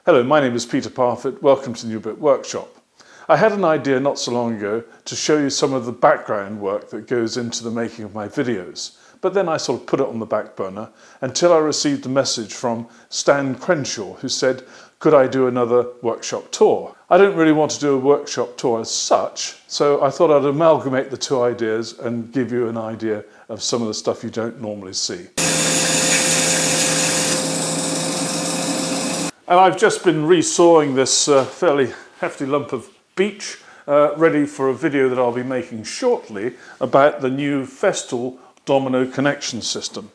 Hello, my name is Peter Parfitt. Welcome to the New Brit Workshop. I had an idea not so long ago to show you some of the background work that goes into the making of my videos, but then I sort of put it on the back burner until I received a message from Stan Crenshaw who said, could I do another workshop tour? I don't really want to do a workshop tour as such, so I thought I'd amalgamate the two ideas and give you an idea of some of the stuff you don't normally see. And I've just been resawing this fairly hefty lump of beech, ready for a video that I'll be making shortly about the new Festool domino connection system.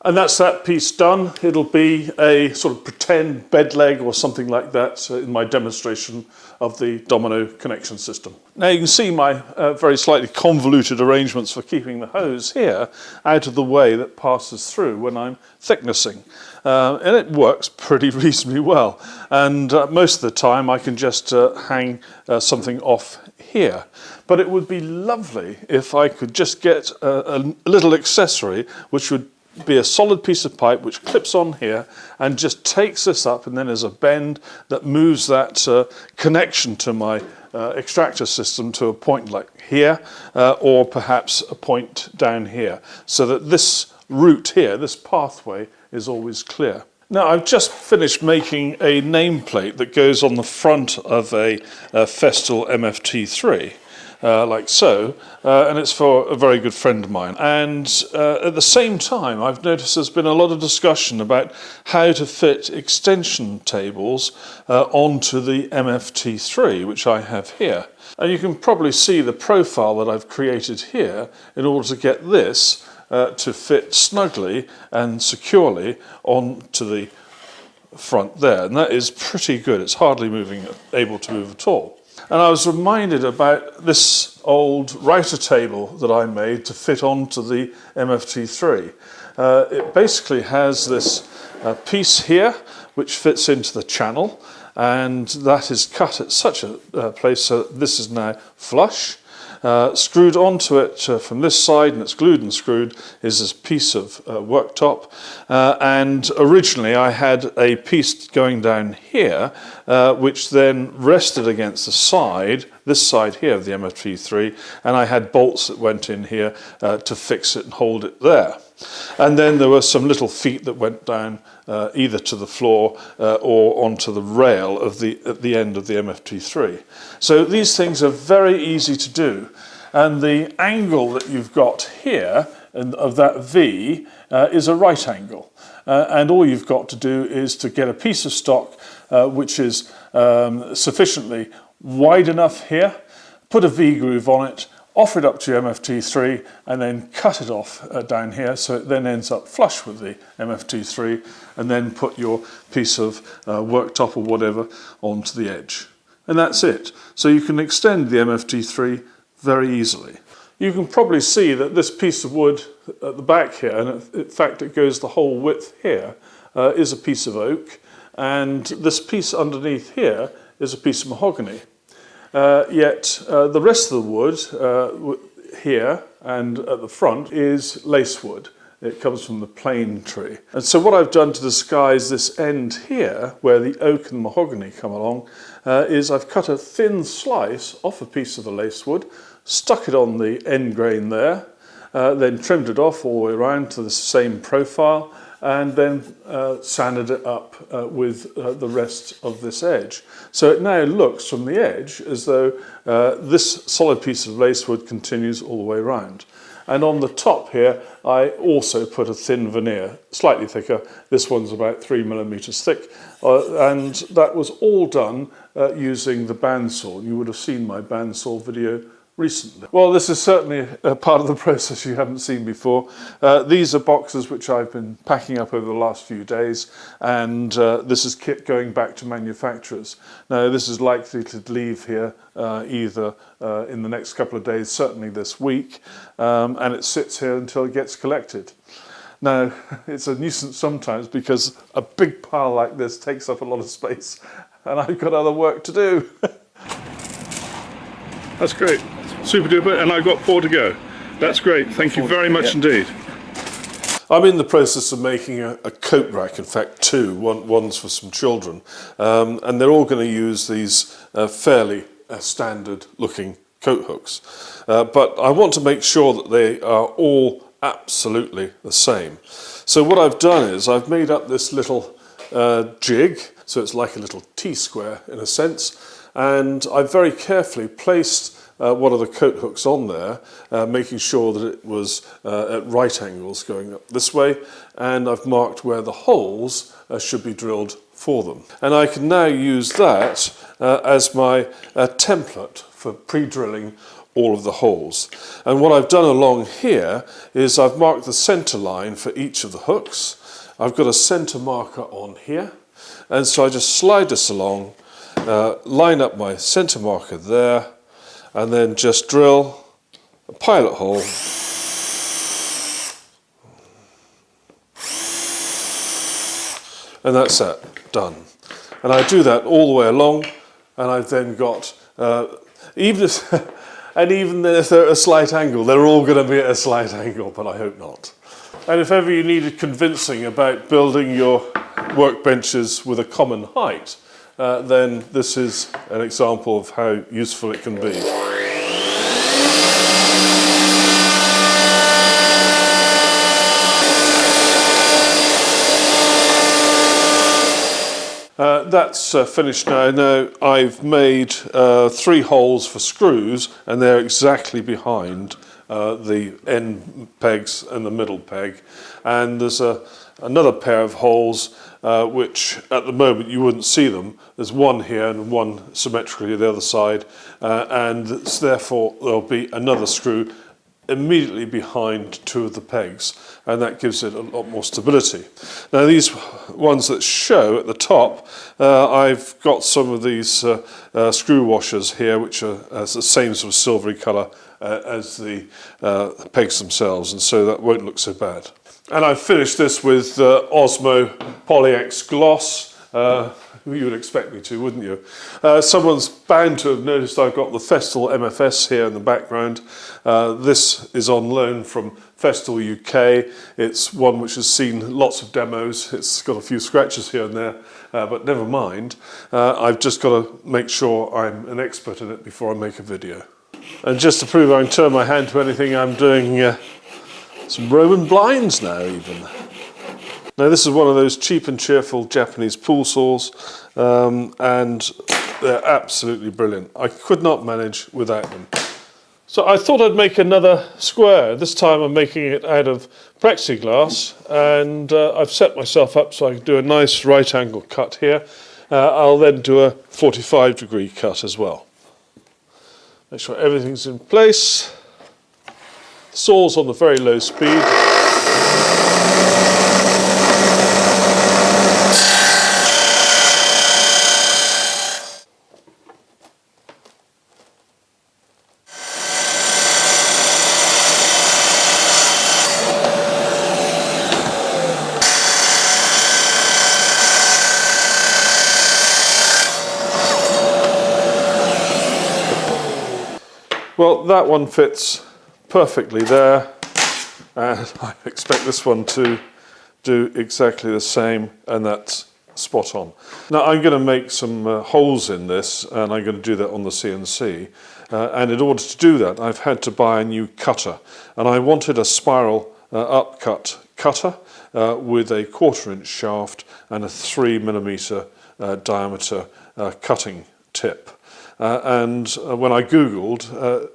And that's that piece done. It'll be a sort of pretend bed leg or something like that in my demonstration of the domino connection system. Now you can see my very slightly convoluted arrangements for keeping the hose here out of the way that passes through when I'm thicknessing. And it works pretty reasonably well. And most of the time I can just hang something off here. But it would be lovely if I could just get a little accessory which would be a solid piece of pipe which clips on here and just takes this up, and then there's a bend that moves that connection to my extractor system to a point like here, or perhaps a point down here, so that this route here, this pathway, is always clear. Now I've just finished making a nameplate that goes on the front of a Festool MFT3. Like so, and it's for a very good friend of mine. And at the same time, I've noticed there's been a lot of discussion about how to fit extension tables onto the MFT3, which I have here. And you can probably see the profile that I've created here in order to get this to fit snugly and securely onto the front there. And that is pretty good. It's hardly able to move at all. And I was reminded about this old router table that I made to fit onto the MFT3. It basically has this piece here which fits into the channel, and that is cut at such a place so that this is now flush. Screwed onto it from this side, and it's glued and screwed, is this piece of worktop. And originally I had a piece going down here, which then rested against the side, this side here of the MFT3, and I had bolts that went in here to fix it and hold it there. And then there were some little feet that went down either to the floor or onto the rail at the end of the MFT3. So these things are very easy to do. And the angle that you've got here of that V is a right angle. And all you've got to do is to get a piece of stock which is sufficiently wide enough here, put a V groove on it, offer it up to your MFT3, and then cut it off down here so it then ends up flush with the MFT3, and then put your piece of worktop or whatever onto the edge. And that's it. So you can extend the MFT3 very easily. You can probably see that this piece of wood at the back here, and in fact it goes the whole width here, is a piece of oak, and this piece underneath here is a piece of mahogany. Yet the rest of the wood here and at the front is lace wood. It comes from the plane tree. And so what I've done to disguise this end here, where the oak and mahogany come along, is I've cut a thin slice off a piece of the lace wood, stuck it on the end grain there, then trimmed it off all the way around to the same profile, and then sanded it up with the rest of this edge. So it now looks from the edge as though this solid piece of lacewood continues all the way around. And on the top here, I also put a thin veneer, slightly thicker. This one's about 3 millimeters thick. And that was all done using the bandsaw. You would have seen my bandsaw video recently. Well, this is certainly a part of the process you haven't seen before. These are boxes which I've been packing up over the last few days, and this is kit going back to manufacturers. Now, this is likely to leave here either in the next couple of days, certainly this week, and it sits here until it gets collected. Now, it's a nuisance sometimes because a big pile like this takes up a lot of space, and I've got other work to do. That's great. Super duper, and I've got 4 to go. That's great. Thank you very much indeed. I'm in the process of making a coat rack, in fact two, one's for some children, and they're all going to use these fairly standard looking coat hooks. But I want to make sure that they are all absolutely the same. So what I've done is I've made up this little jig, so it's like a little T-square in a sense, and I've very carefully placed one of the coat hooks on there, making sure that it was at right angles going up this way, and I've marked where the holes should be drilled for them. And I can now use that as my template for pre-drilling all of the holes. And what I've done along here is I've marked the center line for each of the hooks. I've got a center marker on here, and so I just slide this along, line up my center marker there, and then just drill a pilot hole and that's that, done. And I do that all the way along, and I've then got even if they're at a slight angle, they're all going to be at a slight angle, but I hope not. And if ever you needed convincing about building your workbenches with a common height, then this is an example of how useful it can be. That's finished now. Now I've made 3 holes for screws, and they're exactly behind the end pegs and the middle peg. And there's another pair of holes which at the moment you wouldn't see them. There's one here and one symmetrically the other side, and therefore there'll be another screw immediately behind 2 of the pegs, and that gives it a lot more stability. Now these ones that show at the top, I've got some of these screw washers here which are the same sort of silvery colour as the pegs themselves, and so that won't look so bad. And I've finished this with Osmo Poly-X Gloss. You would expect me to, wouldn't you? Someone's bound to have noticed I've got the Festool MFS here in the background. This is on loan from Festool UK. It's one which has seen lots of demos. It's got a few scratches here and there, but never mind. I've just got to make sure I'm an expert in it before I make a video. And just to prove I can turn my hand to anything, I'm doing some Roman blinds now even. Now this is one of those cheap and cheerful Japanese pool saws, and they're absolutely brilliant. I could not manage without them. So I thought I'd make another square. This time I'm making it out of plexiglass, and I've set myself up so I can do a nice right angle cut here. I'll then do a 45-degree cut as well. Make sure everything's in place. Saw's on the very low speed. Well, that one fits perfectly there, and I expect this one to do exactly the same, and that's spot on. Now I'm going to make some holes in this, and I'm going to do that on the CNC, and in order to do that I've had to buy a new cutter, and I wanted a spiral upcut cutter with a 1/4-inch shaft and a 3mm diameter cutting tip. And when I googled,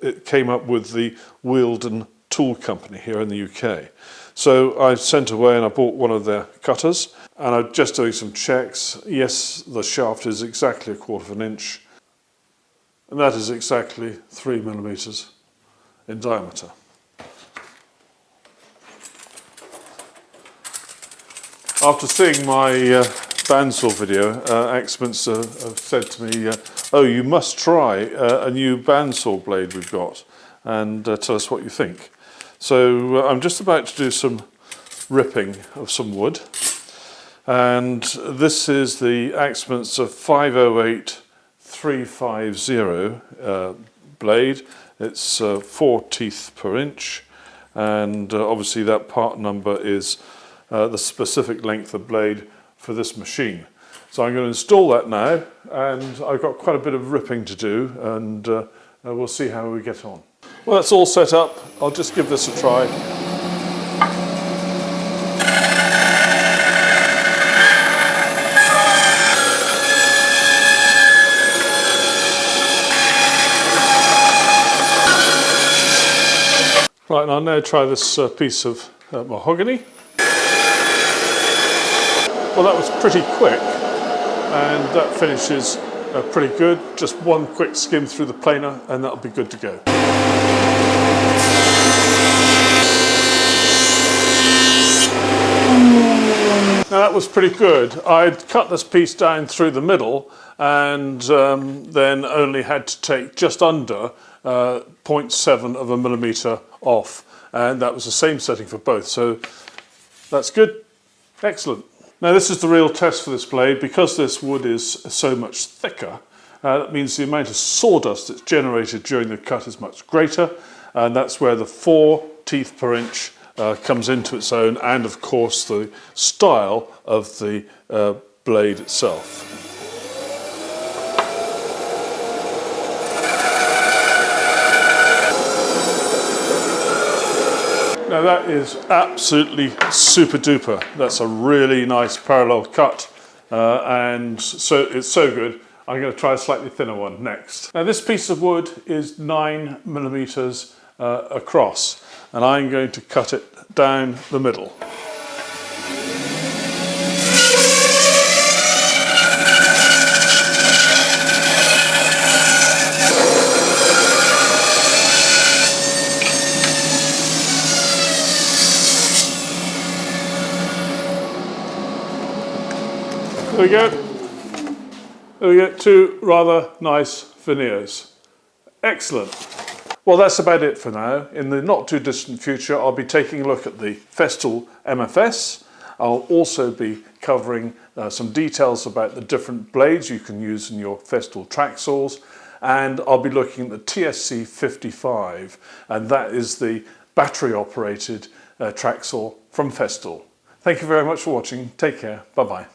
it came up with the Wealden Tool Company here in the UK. So I sent away and I bought one of their cutters, and I'm just doing some checks. Yes, the shaft is exactly 1/4 inch, and that is exactly 3mm in diameter. After seeing my bandsaw video, experts have said to me, oh, you must try a new bandsaw blade we've got, and tell us what you think. So I'm just about to do some ripping of some wood, and this is the Axmans of 508 350 blade. It's 4 teeth per inch, and obviously that part number is the specific length of blade for this machine. So I'm going to install that now, and I've got quite a bit of ripping to do, and we'll see how we get on. Well, that's all set up. I'll just give this a try. Right, and I'll now try this piece of mahogany. Well, that was pretty quick, and that finishes pretty good. Just one quick skim through the planer and that'll be good to go. Now that was pretty good. I'd cut this piece down through the middle and then only had to take just under 0.7 of a millimetre off, and that was the same setting for both, so that's good. Excellent. Now this is the real test for this blade. Because this wood is so much thicker, that means the amount of sawdust that's generated during the cut is much greater, and that's where the 4 teeth per inch comes into its own, and of course the style of the blade itself. Now that is absolutely super duper. That's a really nice parallel cut, and so it's so good. I'm going to try a slightly thinner one next. Now this piece of wood is 9 millimeters across, and I'm going to cut it down the middle. There we go. There we get 2 rather nice veneers. Excellent. Well, that's about it for now. In the not too distant future, I'll be taking a look at the Festool MFS. I'll also be covering some details about the different blades you can use in your Festool track saws, and I'll be looking at the TSC 55, and that is the battery operated track saw from Festool. Thank you very much for watching. Take care. Bye bye.